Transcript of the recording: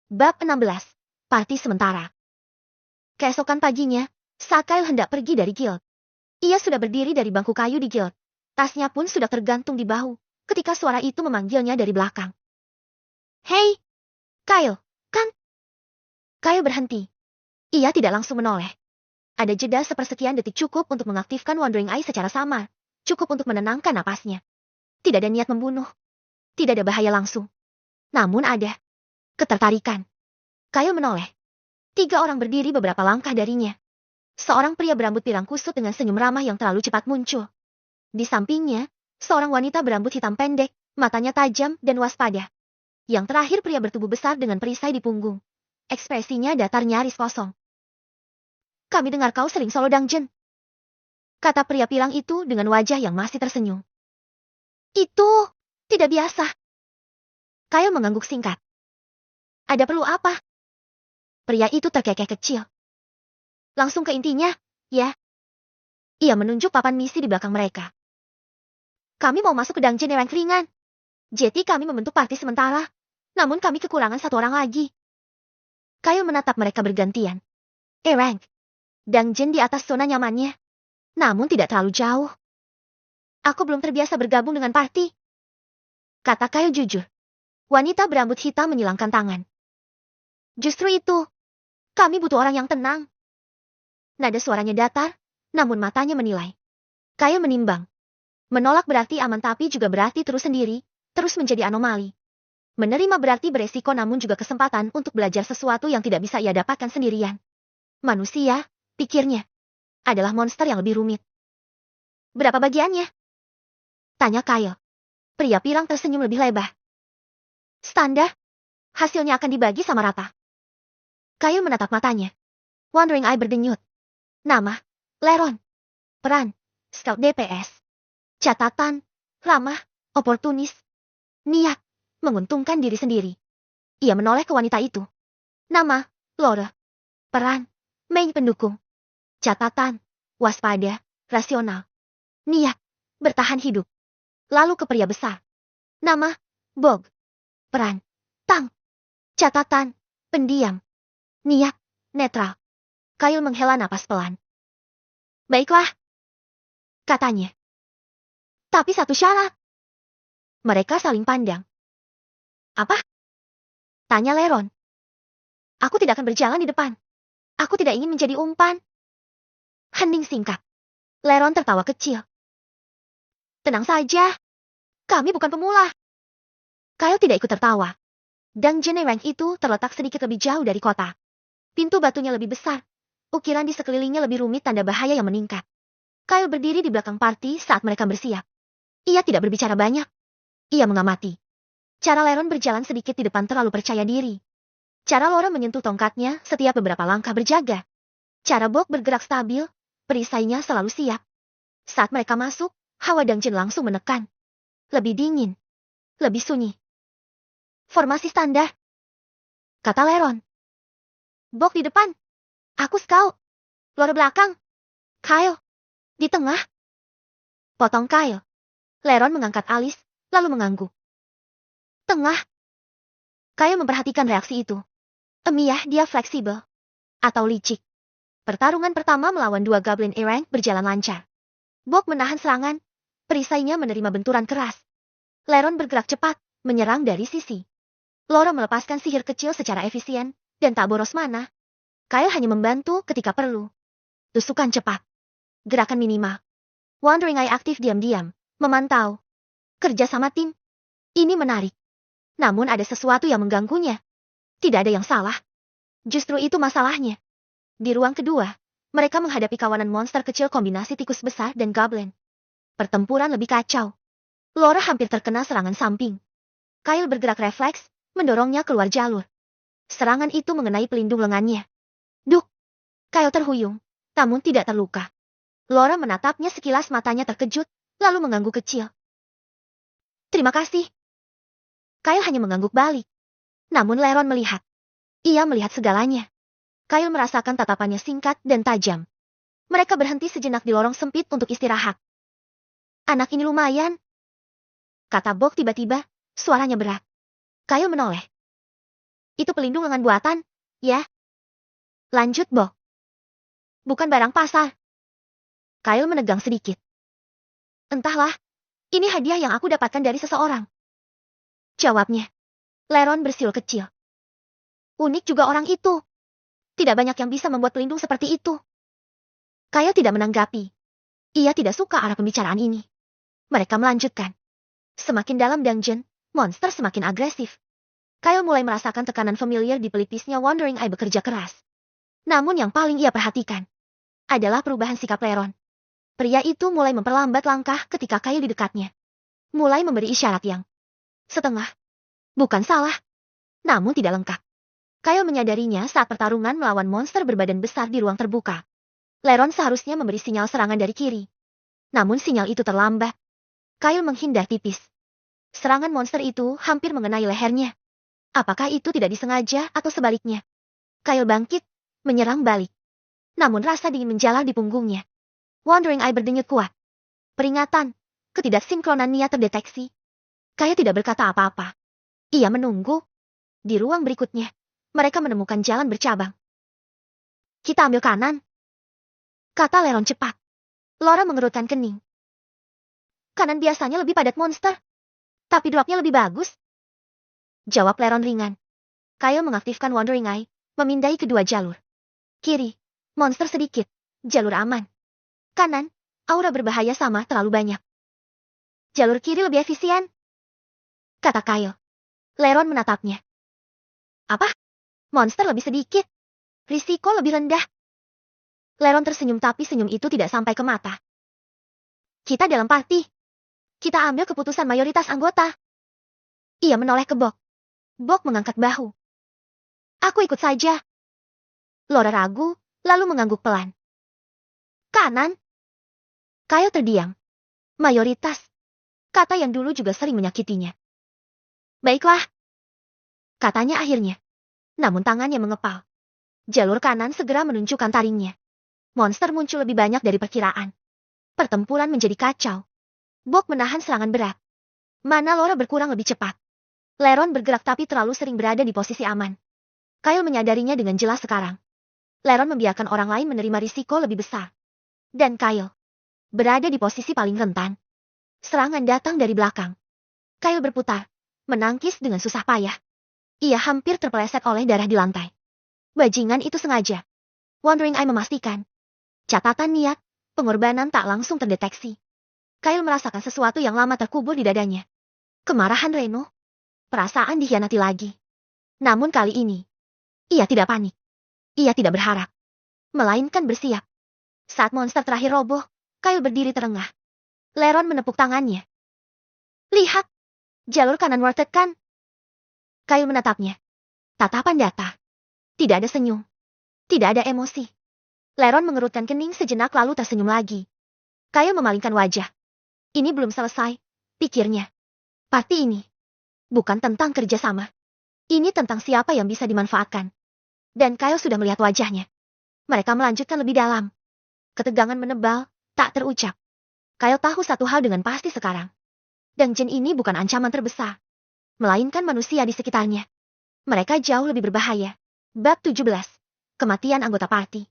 Bab 16. Parti sementara. Keesokan paginya, saat Kyle hendak pergi dari guild. Ia sudah berdiri dari bangku kayu di guild. Tasnya pun sudah tergantung di bahu, ketika suara itu memanggilnya dari belakang. Hei, Kyle, kan? Kyle berhenti. Ia tidak langsung menoleh. Ada jeda sepersekian detik cukup untuk mengaktifkan Wandering Eye secara samar, cukup untuk menenangkan napasnya. Tidak ada niat membunuh. Tidak ada bahaya langsung. Namun ada ketertarikan. Kyle menoleh. 3 orang berdiri beberapa langkah darinya. Seorang pria berambut pirang kusut dengan senyum ramah yang terlalu cepat muncul. Di sampingnya, seorang wanita berambut hitam pendek, matanya tajam dan waspada. Yang terakhir pria bertubuh besar dengan perisai di punggung. Ekspresinya datar nyaris kosong. Kami dengar kau sering solo dungeon, kata pria pirang itu dengan wajah yang masih tersenyum. Itu tidak biasa. Kyle mengangguk singkat. Ada perlu apa? Pria itu terkekeh kecil. Langsung ke intinya, ya. Ia menunjuk papan misi di belakang mereka. Kami mau masuk ke dungeon rank ringan. Jadi kami membentuk parti sementara. Namun kami kekurangan 1 orang lagi. Kyle menatap mereka bergantian. Rank. Dungeon di atas zona nyamannya. Namun tidak terlalu jauh. Aku belum terbiasa bergabung dengan parti, kata Kyle jujur. Wanita berambut hitam menyilangkan tangan. Justru itu. Kami butuh orang yang tenang. Nada suaranya datar, namun matanya menilai. Kyle menimbang. Menolak berarti aman tapi juga berarti terus sendiri, terus menjadi anomali. Menerima berarti beresiko namun juga kesempatan untuk belajar sesuatu yang tidak bisa ia dapatkan sendirian. Manusia, pikirnya, adalah monster yang lebih rumit. Berapa bagiannya? Tanya Kyle. Pria pirang tersenyum lebih lebar. Standar. Hasilnya akan dibagi sama rata. Kyle menatap matanya. Wandering Eye berdenyut. Nama, Leron. Peran, Scout DPS. Catatan, ramah, oportunis. Niat, menguntungkan diri sendiri. Ia menoleh ke wanita itu. Nama, Lore. Peran, main pendukung. Catatan, waspada, rasional. Niat, bertahan hidup. Lalu ke pria besar. Nama, Bog. Peran, tang. Catatan, pendiam. Niat, netral. Kyle menghela napas pelan. Baiklah, katanya. Tapi satu syarat. Mereka saling pandang. Apa? Tanya Leron. Aku tidak akan berjalan di depan. Aku tidak ingin menjadi umpan. Hening singkat. Leron tertawa kecil. Tenang saja. Kami bukan pemula. Kyle tidak ikut tertawa. Dungeon rank itu terletak sedikit lebih jauh dari kota. Pintu batunya lebih besar. Ukiran di sekelilingnya lebih rumit tanda bahaya yang meningkat. Kyle berdiri di belakang party saat mereka bersiap. Ia tidak berbicara banyak. Ia mengamati. Cara Leron berjalan sedikit di depan terlalu percaya diri. Cara Lore menyentuh tongkatnya setiap beberapa langkah berjaga. Cara Bog bergerak stabil, perisainya selalu siap. Saat mereka masuk, hawa dungeon langsung menekan. Lebih dingin. Lebih sunyi. Formasi standar, kata Leron. Bog di depan. Aku scout. Lore belakang. Kyle. Di tengah. Potong Kyle. Leron mengangkat alis, lalu mengangguk. Tengah. Kyle memperhatikan reaksi itu. Emiah dia fleksibel. Atau licik. Pertarungan pertama melawan 2 Goblin A-Rank berjalan lancar. Bog menahan serangan. Perisainya menerima benturan keras. Leron bergerak cepat, menyerang dari sisi. Lore melepaskan sihir kecil secara efisien, dan tak boros mana. Kyle hanya membantu ketika perlu. Tusukan cepat. Gerakan minimal. Wandering Eye aktif diam-diam, memantau. Kerja sama tim. Ini menarik. Namun ada sesuatu yang mengganggunya. Tidak ada yang salah. Justru itu masalahnya. Di ruang kedua, mereka menghadapi kawanan monster kecil kombinasi tikus besar dan goblin. Pertempuran lebih kacau. Lore hampir terkena serangan samping. Kyle bergerak refleks, mendorongnya keluar jalur. Serangan itu mengenai pelindung lengannya. Duk! Kyle terhuyung, namun tidak terluka. Lore menatapnya sekilas, matanya terkejut, lalu mengangguk kecil. Terima kasih. Kyle hanya mengangguk balik. Namun Leron melihat. Ia melihat segalanya. Kyle merasakan tatapannya singkat dan tajam. Mereka berhenti sejenak di lorong sempit untuk istirahat. Anak ini lumayan, kata Bog tiba-tiba, suaranya berat. Kyle menoleh. Itu pelindung lengan buatan, ya? Lanjut, Bo. Bukan barang pasar. Kyle menegang sedikit. Entahlah, ini hadiah yang aku dapatkan dari seseorang. Jawabnya. Leron bersiul kecil. Unik juga orang itu. Tidak banyak yang bisa membuat pelindung seperti itu. Kyle tidak menanggapi. Ia tidak suka arah pembicaraan ini. Mereka melanjutkan. Semakin dalam dungeon, monster semakin agresif. Kyle mulai merasakan tekanan familiar di pelipisnya. Wandering Eye bekerja keras. Namun yang paling ia perhatikan adalah perubahan sikap Leron. Pria itu mulai memperlambat langkah ketika Kyle di dekatnya. Mulai memberi isyarat yang setengah. Bukan salah, namun tidak lengkap. Kyle menyadarinya saat pertarungan melawan monster berbadan besar di ruang terbuka. Leron seharusnya memberi sinyal serangan dari kiri. Namun sinyal itu terlambat. Kyle menghindar tipis. Serangan monster itu hampir mengenai lehernya. Apakah itu tidak disengaja atau sebaliknya? Kyle bangkit, menyerang balik. Namun rasa dingin menjalar di punggungnya. Wandering Eye berdenyut kuat. Peringatan, ketidaksinkronan niat terdeteksi. Kyle tidak berkata apa-apa. Ia menunggu. Di ruang berikutnya, mereka menemukan jalan bercabang. Kita ambil kanan, kata Leron cepat. Laura mengerutkan kening. Kanan biasanya lebih padat monster, tapi dropnya lebih bagus. Jawab Leron ringan. Kyle mengaktifkan Wandering Eye, memindai kedua jalur. Kiri, monster sedikit, jalur aman. Kanan, aura berbahaya sama terlalu banyak. Jalur kiri lebih efisien, kata Kyle. Leron menatapnya. Apa? Monster lebih sedikit. Risiko lebih rendah. Leron tersenyum tapi senyum itu tidak sampai ke mata. Kita dalam party. Kita ambil keputusan mayoritas anggota. Ia menoleh ke Bok. Bok mengangkat bahu. Aku ikut saja. Laura ragu, lalu mengangguk pelan. Kanan. Kyle terdiam. Mayoritas. Kata yang dulu juga sering menyakitinya. Baiklah. Katanya akhirnya. Namun tangannya mengepal. Jalur kanan segera menunjukkan taringnya. Monster muncul lebih banyak dari perkiraan. Pertempuran menjadi kacau. Bok menahan serangan berat. Mana Laura berkurang lebih cepat. Leron bergerak tapi terlalu sering berada di posisi aman. Kyle menyadarinya dengan jelas sekarang. Leron membiarkan orang lain menerima risiko lebih besar. Dan Kyle berada di posisi paling rentan. Serangan datang dari belakang. Kyle berputar, menangkis dengan susah payah. Ia hampir terpeleset oleh darah di lantai. Bajingan itu sengaja. Wandering Eye memastikan. Catatan niat, pengorbanan tak langsung terdeteksi. Kyle merasakan sesuatu yang lama terkubur di dadanya. Kemarahan Reno. Perasaan dikhianati lagi. Namun kali ini, ia tidak panik. Ia tidak berharap. Melainkan bersiap. Saat monster terakhir roboh, Kyle berdiri terengah. Leron menepuk tangannya. Lihat. Jalur kanan worth it kan? Kyle menatapnya. Tatapan datar. Tidak ada senyum. Tidak ada emosi. Leron mengerutkan kening sejenak lalu tersenyum lagi. Kyle memalingkan wajah. Ini belum selesai, pikirnya. Parti ini bukan tentang kerjasama. Ini tentang siapa yang bisa dimanfaatkan. Dan Kyle sudah melihat wajahnya. Mereka melanjutkan lebih dalam. Ketegangan menebal, tak terucap. Kyle tahu satu hal dengan pasti sekarang. Dungeon ini bukan ancaman terbesar, melainkan manusia di sekitarnya. Mereka jauh lebih berbahaya. Bab 17. Kematian anggota parti.